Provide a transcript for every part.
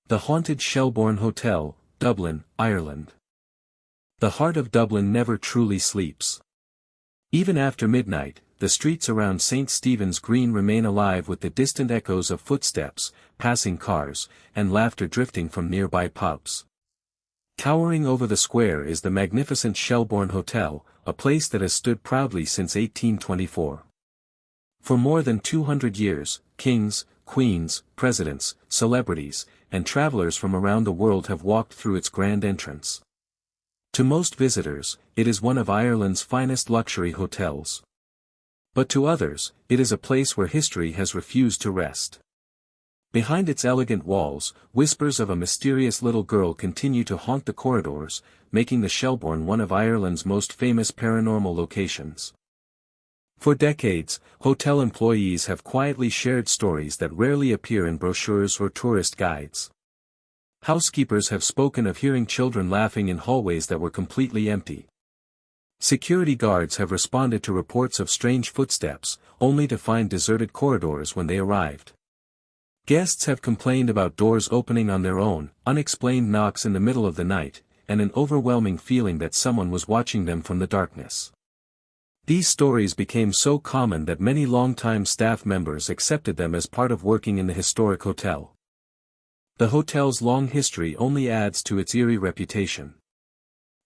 The haunted Shelbourne Hotel, Dublin, Ireland. The heart of Dublin never truly sleeps. Even after midnight, the streets around St. Stephen's Green remain alive with the distant echoes of footsteps, passing cars, and laughter drifting from nearby pubs. Towering over the square is the magnificent Shelbourne Hotel, a place that has stood proudly since 1824. For more than 200 years, kings, queens, presidents, celebrities, and travelers from around the world have walked through its grand entrance. To most visitors, it is one of Ireland's finest luxury hotels. But to others, it is a place where history has refused to rest. Behind its elegant walls, whispers of a mysterious little girl continue to haunt the corridors, making the Shelbourne one of Ireland's most famous paranormal locations. For decades, hotel employees have quietly shared stories that rarely appear in brochures or tourist guides. Housekeepers have spoken of hearing children laughing in hallways that were completely empty. Security guards have responded to reports of strange footsteps, only to find deserted corridors when they arrived. Guests have complained about doors opening on their own, unexplained knocks in the middle of the night, and an overwhelming feeling that someone was watching them from the darkness. These stories became so common that many longtime staff members accepted them as part of working in the historic hotel. The hotel's long history only adds to its eerie reputation.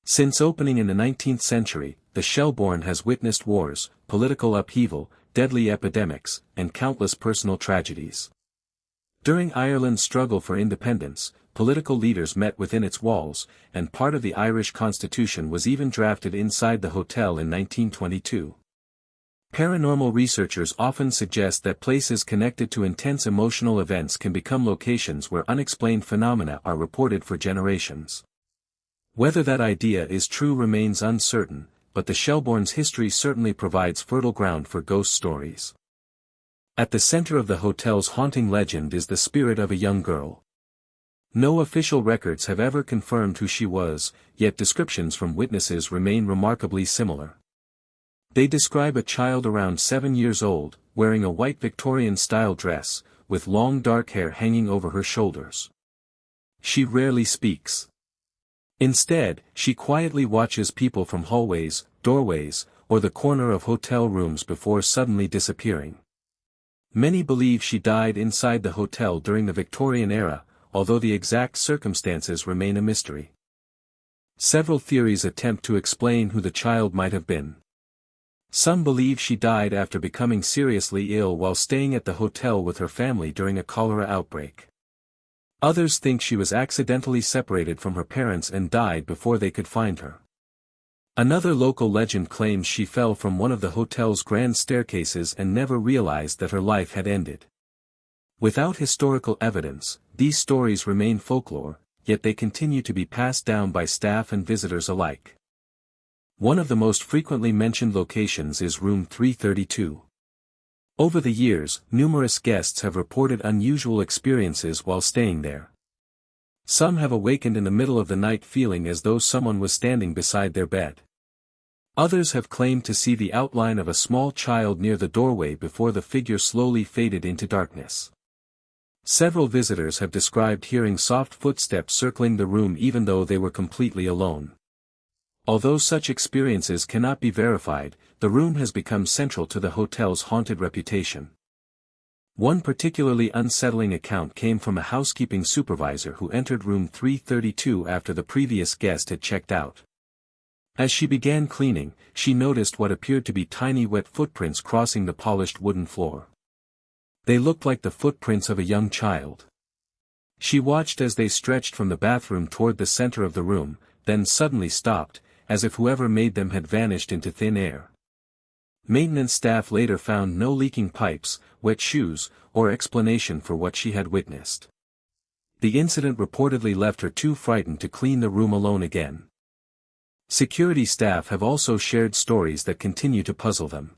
Since opening in the 19th century, the Shelbourne has witnessed wars, political upheaval, deadly epidemics, and countless personal tragedies. During Ireland's struggle for independence, political leaders met within its walls, and part of the Irish constitution was even drafted inside the hotel in 1922. Paranormal researchers often suggest that places connected to intense emotional events can become locations where unexplained phenomena are reported for generations. Whether that idea is true remains uncertain, but the Shelbourne's history certainly provides fertile ground for ghost stories. At the center of the hotel's haunting legend is the spirit of a young girl. No official records have ever confirmed who she was, yet descriptions from witnesses remain remarkably similar. They describe a child around 7 years old, wearing a white Victorian-style dress, with long dark hair hanging over her shoulders. She rarely speaks. Instead, she quietly watches people from hallways, doorways, or the corner of hotel rooms before suddenly disappearing. Many believe she died inside the hotel during the Victorian era, although the exact circumstances remain a mystery. Several theories attempt to explain who the child might have been. Some believe she died after becoming seriously ill while staying at the hotel with her family during a cholera outbreak. Others think she was accidentally separated from her parents and died before they could find her. Another local legend claims she fell from one of the hotel's grand staircases and never realized that her life had ended. Without historical evidence, these stories remain folklore, yet they continue to be passed down by staff and visitors alike. One of the most frequently mentioned locations is room 332. Over the years, numerous guests have reported unusual experiences while staying there. Some have awakened in the middle of the night feeling as though someone was standing beside their bed. Others have claimed to see the outline of a small child near the doorway before the figure slowly faded into darkness. Several visitors have described hearing soft footsteps circling the room even though they were completely alone. Although such experiences cannot be verified, the room has become central to the hotel's haunted reputation. One particularly unsettling account came from a housekeeping supervisor who entered room 332 after the previous guest had checked out. As she began cleaning, she noticed what appeared to be tiny wet footprints crossing the polished wooden floor. They looked like the footprints of a young child. She watched as they stretched from the bathroom toward the center of the room, then suddenly stopped, as if whoever made them had vanished into thin air. Maintenance staff later found no leaking pipes, wet shoes, or explanation for what she had witnessed. The incident reportedly left her too frightened to clean the room alone again. Security staff have also shared stories that continue to puzzle them.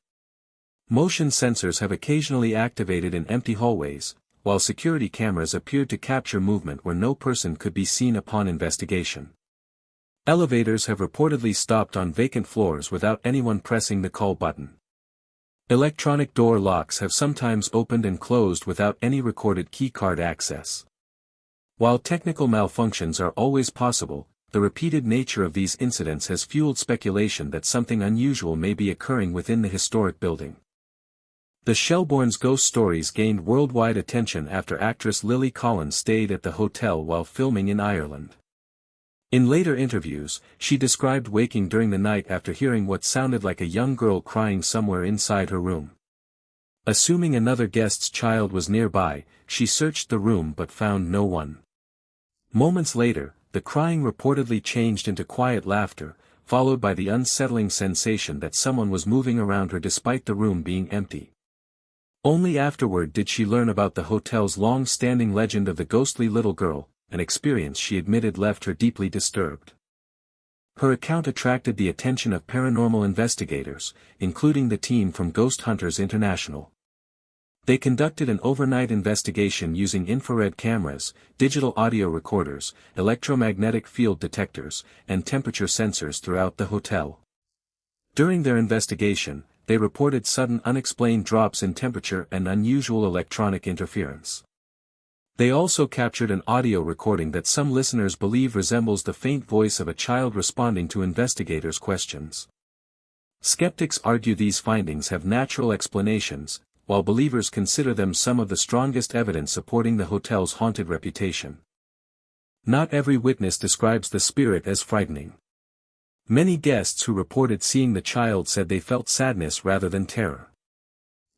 Motion sensors have occasionally activated in empty hallways, while security cameras appeared to capture movement where no person could be seen upon investigation. Elevators have reportedly stopped on vacant floors without anyone pressing the call button. Electronic door locks have sometimes opened and closed without any recorded keycard access. While technical malfunctions are always possible, the repeated nature of these incidents has fueled speculation that something unusual may be occurring within the historic building. The Shelbourne's ghost stories gained worldwide attention after actress Lily Collins stayed at the hotel while filming in Ireland. In later interviews, she described waking during the night after hearing what sounded like a young girl crying somewhere inside her room. Assuming another guest's child was nearby, she searched the room but found no one. Moments later, the crying reportedly changed into quiet laughter, followed by the unsettling sensation that someone was moving around her despite the room being empty. Only afterward did she learn about the hotel's long-standing legend of the ghostly little girl, an experience she admitted left her deeply disturbed. Her account attracted the attention of paranormal investigators, including the team from Ghost Hunters International. They conducted an overnight investigation using infrared cameras, digital audio recorders, electromagnetic field detectors, and temperature sensors throughout the hotel. During their investigation, they reported sudden unexplained drops in temperature and unusual electronic interference. They also captured an audio recording that some listeners believe resembles the faint voice of a child responding to investigators' questions. Skeptics argue these findings have natural explanations, while believers consider them some of the strongest evidence supporting the hotel's haunted reputation. Not every witness describes the spirit as frightening. Many guests who reported seeing the child said they felt sadness rather than terror.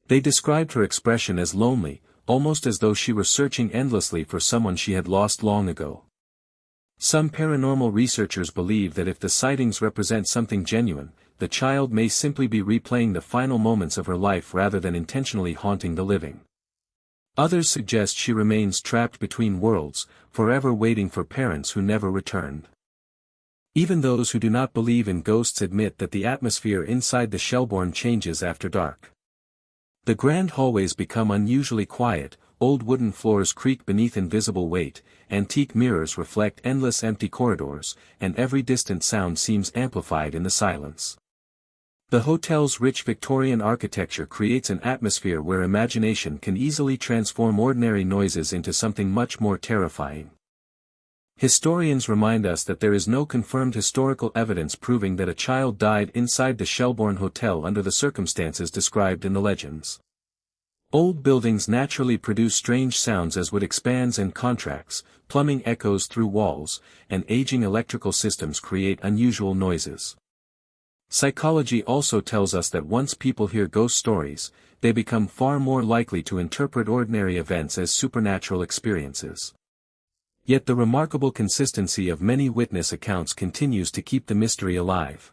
They described her expression as lonely, almost as though she were searching endlessly for someone she had lost long ago. Some paranormal researchers believe that if the sightings represent something genuine, the child may simply be replaying the final moments of her life rather than intentionally haunting the living. Others suggest she remains trapped between worlds, forever waiting for parents who never returned. Even those who do not believe in ghosts admit that the atmosphere inside the Shelbourne changes after dark. The grand hallways become unusually quiet, old wooden floors creak beneath invisible weight, antique mirrors reflect endless empty corridors, and every distant sound seems amplified in the silence. The hotel's rich Victorian architecture creates an atmosphere where imagination can easily transform ordinary noises into something much more terrifying. Historians remind us that there is no confirmed historical evidence proving that a child died inside the Shelbourne Hotel under the circumstances described in the legends. Old buildings naturally produce strange sounds as wood expands and contracts, plumbing echoes through walls, and aging electrical systems create unusual noises. Psychology also tells us that once people hear ghost stories, they become far more likely to interpret ordinary events as supernatural experiences. Yet the remarkable consistency of many witness accounts continues to keep the mystery alive.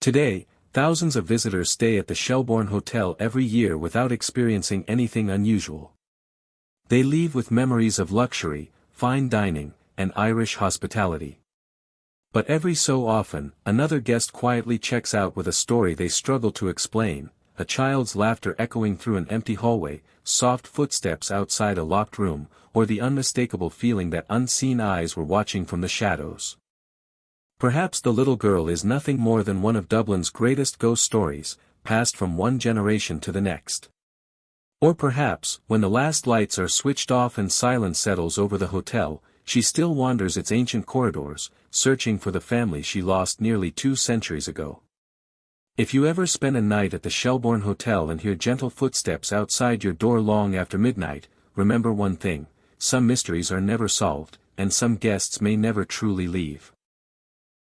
Today, thousands of visitors stay at the Shelbourne Hotel every year without experiencing anything unusual. They leave with memories of luxury, fine dining, and Irish hospitality. But every so often, another guest quietly checks out with a story they struggle to explain, a child's laughter echoing through an empty hallway, soft footsteps outside a locked room, or the unmistakable feeling that unseen eyes were watching from the shadows. Perhaps the little girl is nothing more than one of Dublin's greatest ghost stories, passed from one generation to the next. Or perhaps, when the last lights are switched off and silence settles over the hotel, she still wanders its ancient corridors, searching for the family she lost nearly 2 centuries ago. If you ever spend a night at the Shelbourne Hotel and hear gentle footsteps outside your door long after midnight, remember one thing: some mysteries are never solved, and some guests may never truly leave.